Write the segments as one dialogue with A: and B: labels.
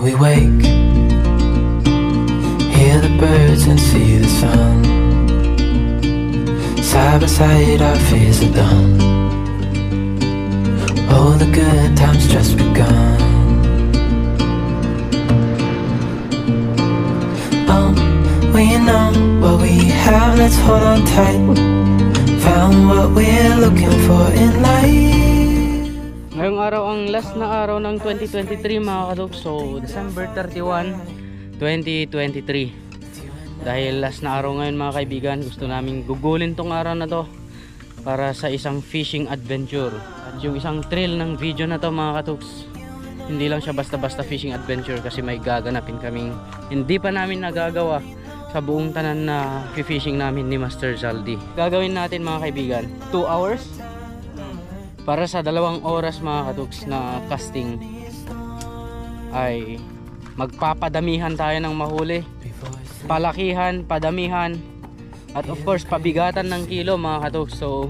A: we wake, hear the birds and see the sun. Side by side our fears are done. Oh, the good times just begun. Oh, we know what we have, let's hold on tight. Found what we're looking for in life.
B: Ngayong araw ang last na araw ng 2023 mga kadog. So December 31, 2023. Dahil last na araw ngayon mga kaibigan, gusto namin gugulin tong araw na to para sa isang fishing adventure. At yung isang thrill ng video na to mga katuks, hindi lang siya basta-basta fishing adventure, kasi may gaganapin kaming hindi pa namin nagagawa sa buong tanan na fishing namin ni Master Zaldi. Gagawin natin mga kaibigan 2 hours para sa 2 oras mga katuks na casting ay magpapadamihan tayo ng mahuli, palakihan, padamihan, at of course pabigatan ng kilo mga katuks. So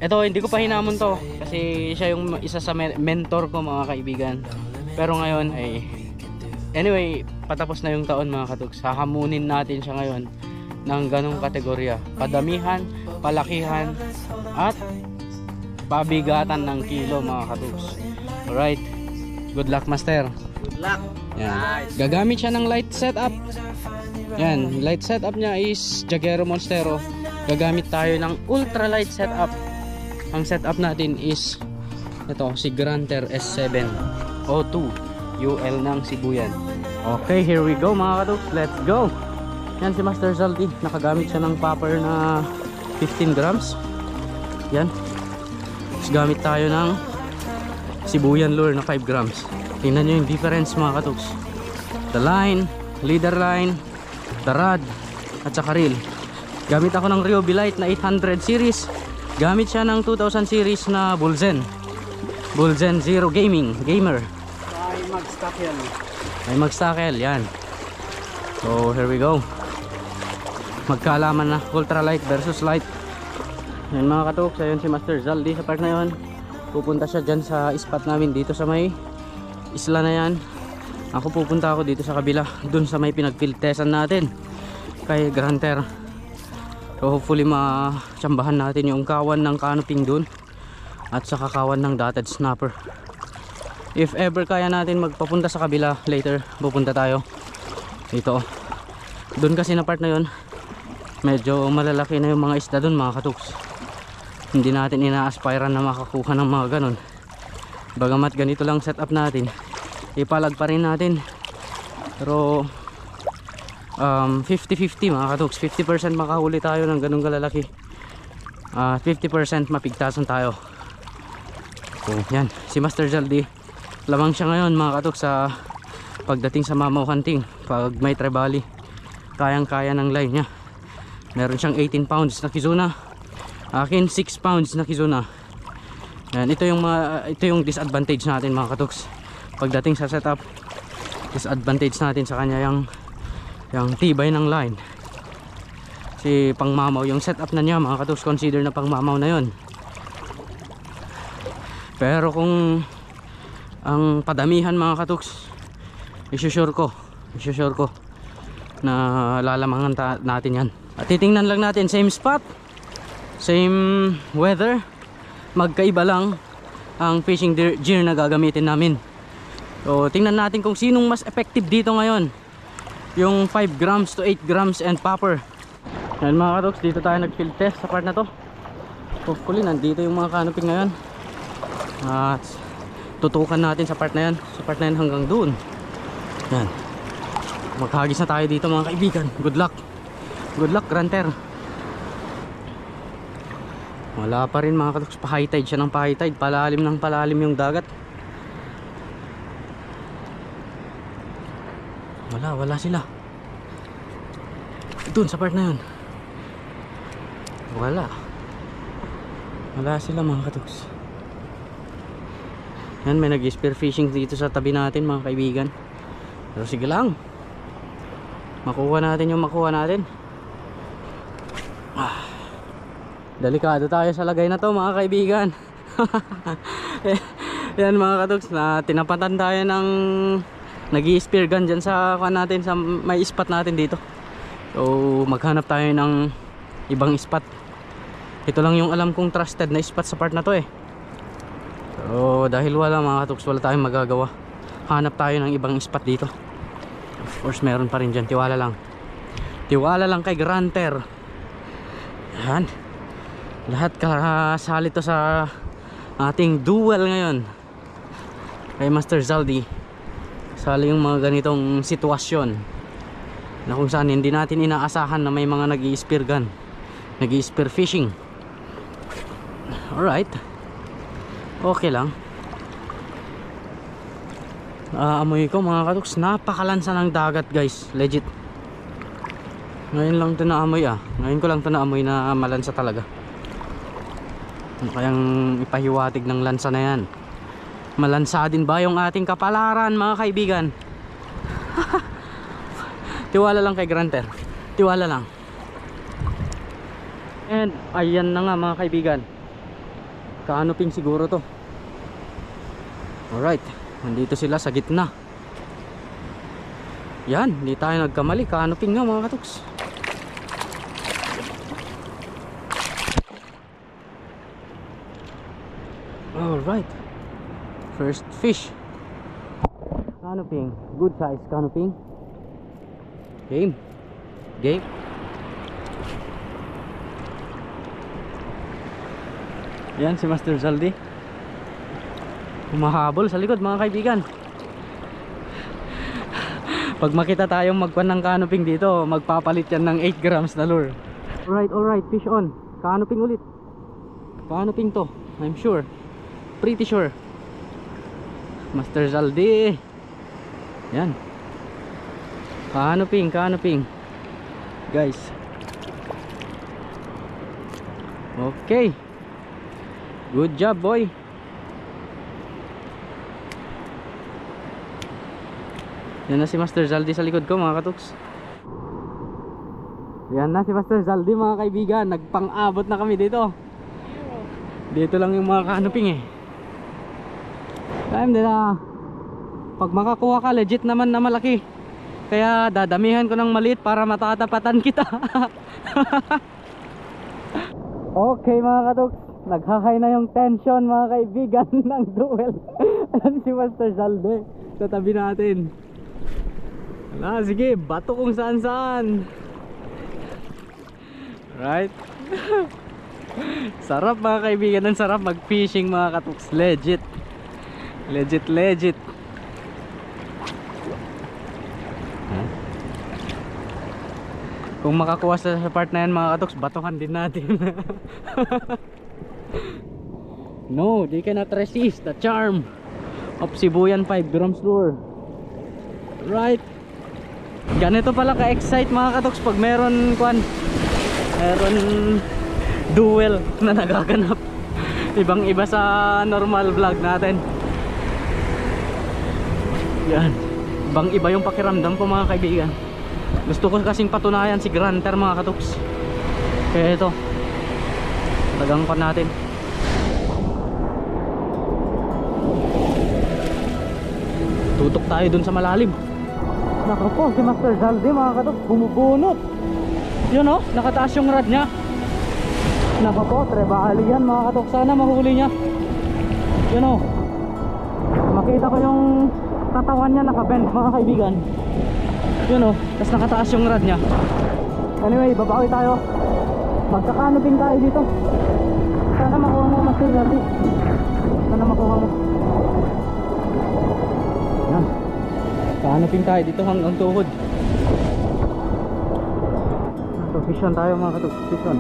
B: ito, hindi ko pa hinamon to kasi siya yung isa sa mentor ko mga kaibigan. Pero ngayon ay anyway, patapos na yung taon mga katuks, hahamunin natin siya ngayon ng ganong kategorya: padamihan, palakihan, at pabigatan ng kilo mga katuks. Alright, good luck Master.
C: Good luck.
B: Yan.
C: Nice.
B: Gagamit siya ng light setup. Yan, light setup niya is Jagero Monstero. Gagamit tayo ng ultralight setup. Ang setup natin is ito, si Granter S7 O2 UL ng Sibuyan. Okay, here we go mga katuks, let's go. Yan si Master Zaldi, nakagamit siya ng popper na 15 grams. Yan. Tapos gamit tayo ng Sibuyan lure na 5 grams. Tingnan nyo yung difference mga katuks. The line, leader line, the rod, at saka reel. Gamit ako ng Ryobi Light na 800 series. Gamit siya ng 2000 series na Bullzen Zero Gamer.
C: Ay mag-stockel.
B: Ay mag-stockel, yan. So here we go. Magkaalaman na ultralight versus light. Yan mga katuks, ayun si Master Zaldi sa part na yun. Pupunta siya dyan sa spot namin dito sa may isla na yan. Ako pupunta ako dito sa kabila, dun sa may pinagpiltesan natin kay Granter. So hopefully matsambahan natin yung kawan ng canoping dun at saka kawan ng dotted snapper. If ever kaya natin magpapunta sa kabila later, pupunta tayo dito. Dun kasi na part na yun, medyo malalaki na yung mga isda dun mga katuks. Hindi natin ina-aspiran na makakuha ng mga ganun. Bagamat ganito lang setup natin, ipalag pa rin natin. Pero 50-50 mga katuks, 50% makahuli tayo ng ganung kalalaki, 50% mapigtasan tayo. So yan, si Master Zaldi, lamang siya ngayon mga katuks sa pagdating sa mamaw hunting. Pag may trebali, kayang kaya ng line niya. Meron siyang 18 pounds na Kizuna, akin 6 pounds na Kizuna. Yan, ito yung disadvantage natin mga katuks pagdating sa setup. Disadvantage natin sa kanya yung tibay ng line. Si pangmamaw yung setup na niya mga katuks, consider na pangmamaw na yon. Pero kung ang padamihan mga katuks, isusure ko na lalamangan natin yan. At titingnan lang natin, same spot, same weather, magkaiba lang ang fishing gear na gagamitin namin. So tingnan natin kung sinong mas effective dito ngayon, yung 5 grams to 8 grams and popper. Yan mga katuks, dito tayo nag-field test sa part na to. Hopefully nandito yung mga canoping ngayon. At tutukan natin sa part na yan, hanggang doon. Yan, maghagis na tayo dito mga kaibigan. Good luck Granter. Wala pa rin mga katuks, pa high tide siya ng pa high tide, palalim ng palalim yung dagat. Wala sila doon sa part na yun. Wala sila mga katuks. Yan, may nag-spear fishing dito sa tabi natin mga kaibigan. Pero sige lang, makuha natin yung makuha natin. Delikado tayo sa lagay na to mga kaibigan. Yan mga katuks, na tinapatan tayo ng nag-i-spear gun dyan sa natin, sa may spot natin dito. So maghanap tayo ng ibang spot. Ito lang yung alam kong trusted na spot sa part na to eh. So dahil wala mga katuks, wala tayong magagawa. Hanap tayo ng ibang spot dito. Of course meron pa rin dyan, tiwala lang. Tiwala lang kay Granter. Yan. Lahat kasali to sa ating duel ngayon kay Master Zaldi. Sali yung mga ganitong sitwasyon na kung saan hindi natin inaasahan na may mga nag-i-spear gun, nag-i-spear fishing. Alright, okay lang. Amoy ko mga katuks, napakalansa ng dagat guys, legit. Ngayon lang ito naamoy ngayon ko lang ito naamoy na malansa talaga. Ano kayang ipahiwatig ng lansa na yan? Malansa din ba yung ating kapalaran mga kaibigan? Tiwala lang kay Granter, tiwala lang. And ayan na nga mga kaibigan, kanuping siguro to. Alright, nandito sila sa gitna. Yan, hindi tayo nagkamali, kanuping nga mga katuks. Alright, first fish, canoping, good size canoping. Game, game. Yan si Master Zaldi, humahabol sa likod mga kaibigan. Pag makita tayong magkuhan ng canoping dito, magpapalit yan ng 8 grams na lure. Alright, fish on, canoping ulit. Canoping to, I'm sure, pretty sure. Master Zaldi. Yan. Canoping guys. Okay, good job boy. Yan na si Master Zaldi sa likod ko mga katuks. Yan na si Master Zaldi mga kaibigan. Nagpang-abot na kami dito. Dito lang yung mga canoping eh. Time din na pag makakuha ka legit naman na malaki. Kaya dadamihan ko ng maliit para matatapatan kita. Okay mga katuks, naghahay na yung tension mga kaibigan ng duel. Ayan si Master Zaldi sa tabi natin. Sige, bato kung saan saan. Right. Sarap mga kaibigan, ang sarap mag fishing mga katuks. Legit. Kung makakuha sa part na yan mga katuks, batuhan din natin. No, they cannot resist the charm of Sibuyan 5 grams lure. Right. Ganito pala ka-excite mga katuks pag meron duel na nagaganap. Ibang iba sa normal vlog natin. Yan, ibang iba yung pakiramdam ko mga kaibigan. Gusto ko kasing patunayan si Granter mga katuks. Kaya ito, tagang pa natin. Tutok tayo dun sa malalim. Nako po, si Master Zaldi mga katuks, bumubunot. Yun o, nakataas yung rod nya. Nako po, trebali yan mga katuks. Sana mahuli nya. Yun o, makita ko yung katawan niya nakabend mga kaibigan. Yun o, tapos nakataas yung rod nya. Anyway, babawi tayo. Magkakanoping tayo dito. Sana makuha mo Master Zaldi. Sana makuha mo. Yan, kanoping tayo dito hanggang tuhod. So fish on tayo mga katuks, fish on.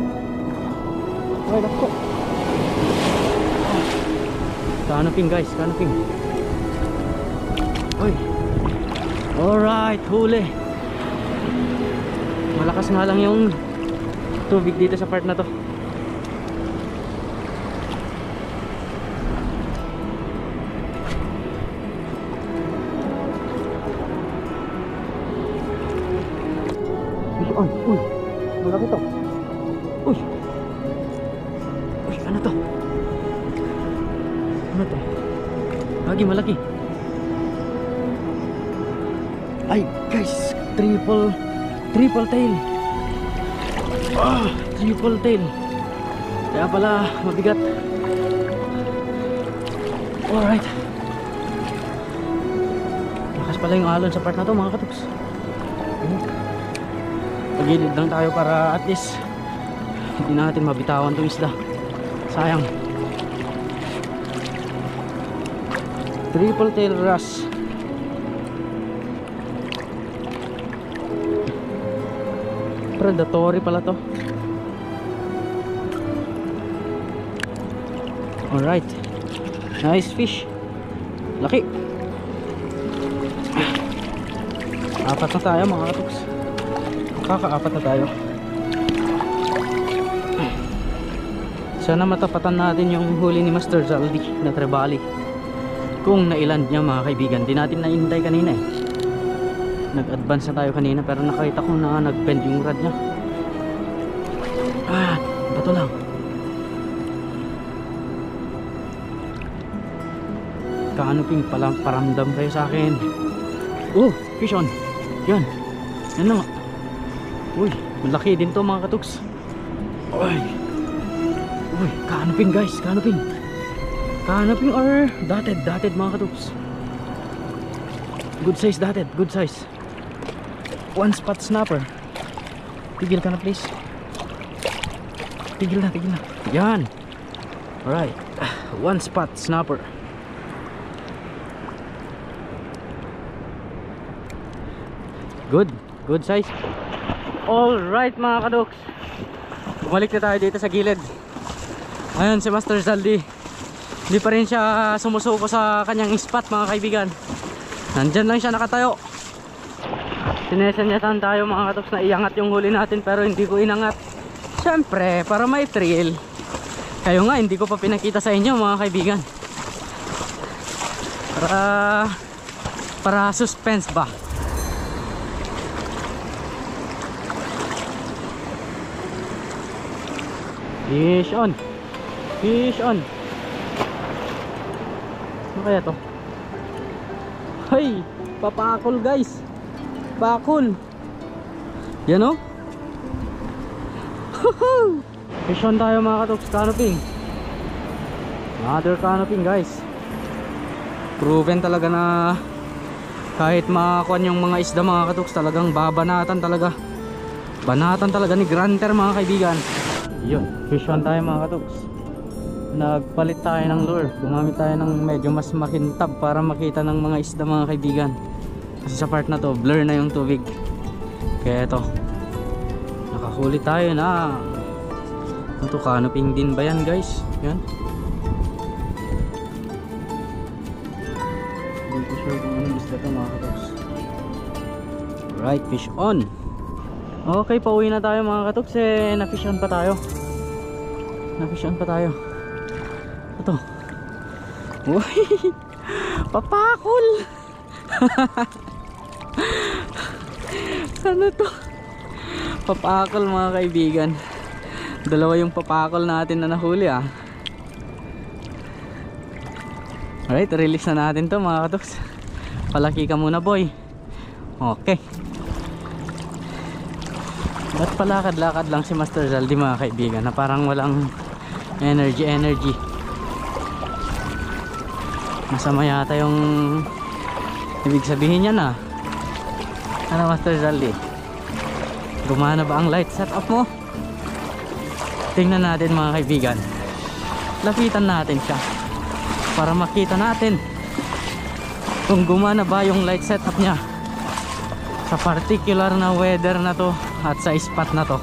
B: Okay, let's go. Kanoping guys, kanoping. Oy. Alright, huli. Malakas nga lang yung tubig dito sa part na to. Fish on. Uy, malaki to. Uy. Uy, ano to? Ano to? Malaki. Ay guys, triple tail. Triple tail. Kaya pala mabigat. Alright. Lakas pala yung alon sa part na to mga katuks. Pagilid lang tayo para at least hindi natin mabitawan itong isda. Sayang. Triple tail wrasse. Predatory pala to. Alright. Nice fish. Laki. Apat na tayo mga katuks. Kakaapat na tayo. Sana matapatan natin yung huli ni Master Zaldi na trebali. Kung nailand niya mga kaibigan. Di natin naintay kanina eh. Nag-advance na tayo kanina pero nakita ko na nag-bend yung rod niya. Bato lang. Kanuping paramdam kayo sa akin. Oh, fish on. Yan. Yan na nga. Uy, malaki din to mga katuks. Uy, kanuping guys, kanuping. Kanuping or dotted mga katuks. Good size dotted, good size. One spot snapper. Tigil ka na please. Tigil na. Yan. Alright. One spot snapper. Good size. Alright mga kadoks, bumalik na tayo dito sa gilid. Ayun si Master Zaldi. Hindi pa rin siya sumusuko sa kanyang spot mga kaibigan. Nandyan lang siya nakatayo. Sinesenyasan tayo mga kadoks na iangat yung huli natin, pero hindi ko inangat. Siyempre para may thrill. Kayo nga hindi ko pa pinakita sa inyo mga kaibigan. Para suspense ba. Fish on. Ano kaya to? Hey, papakol guys. Pakol. Yan o. Fish on tayo mga katoks. Canoping. Another canoping guys. Proven talaga na kahit makakuan yung mga isda mga katoks, talagang babanatan talaga. Banatan talaga ni Granter mga kaibigan. Yun, fish on tayo mga katoks. Nagpalit tayo ng lure. Gumamit tayo ng medyo mas makintab para makita ng mga isda mga kaibigan. Kasi sa part na to, blur na yung tubig. Kaya ito, nakahuli tayo na. Ito, canoping din ba yan guys? Yan. Hindi ko sure kung anong isda ito mga katoks. Right, fish on. Okay, pauwi na tayo mga katoks. Na-fish on pa tayo. Ito. Uy, papakol. Ano to? Papakol mga kaibigan. Dalawa yung papakol natin na nahuli ah. Alright, release na natin to mga katoks. Palaki ka muna boy. Okay. Ba't palakad-lakad lang si Master Zaldi mga kaibigan na parang walang energy. Masama yata yung ibig sabihin niya na. Ano Master Zaldi? Gumana ba ang light setup mo? Tingnan natin mga kaibigan. Lapitan natin siya para makita natin kung gumana ba yung light setup niya sa particular na weather na to at sa spot na to.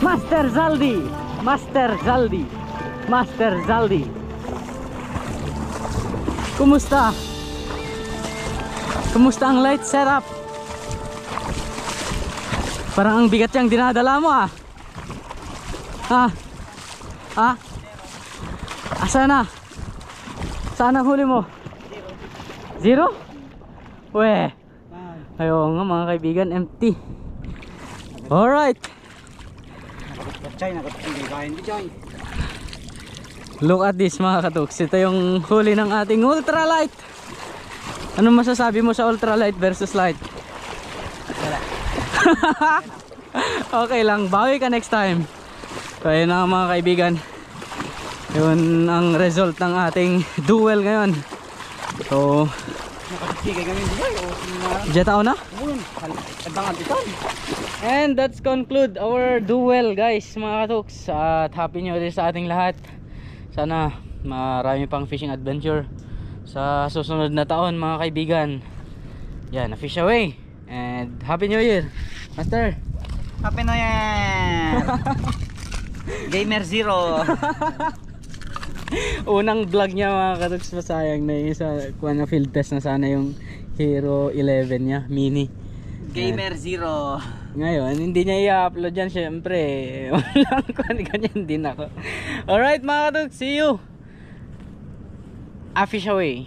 B: Master Zaldi, kumusta ang light setup? Parang ang bigat yung dinadala mo ah. Asana? Saan ang huli mo? Zero? Weh, ayaw nga mga kaibigan, empty. Alright. Look at this mga katoks. Ito yung huli ng ating ultralight. Anong masasabi mo sa ultralight versus light? Okay lang, bawi ka next time. So ayun na mga kaibigan, yun ang result ng ating duel ngayon. So jetao na. And that's conclude our duel guys mga katuks. At happy new year sa ating lahat. Sana marami pang fishing adventure sa susunod na taon mga kaibigan. Yan, fish away. And happy new year Master.
C: Happy New Year! Gamer Zero!
B: Unang vlog niya mga katuks, masayang na yung sa kuha na field test na sana yung Hero 11 niya, mini.
C: Gamer Zero!
B: Ngayon, hindi niya i-upload yan syempre. Walang kuha, ganyan din ako. Alright mga katuks, see you! A fish away!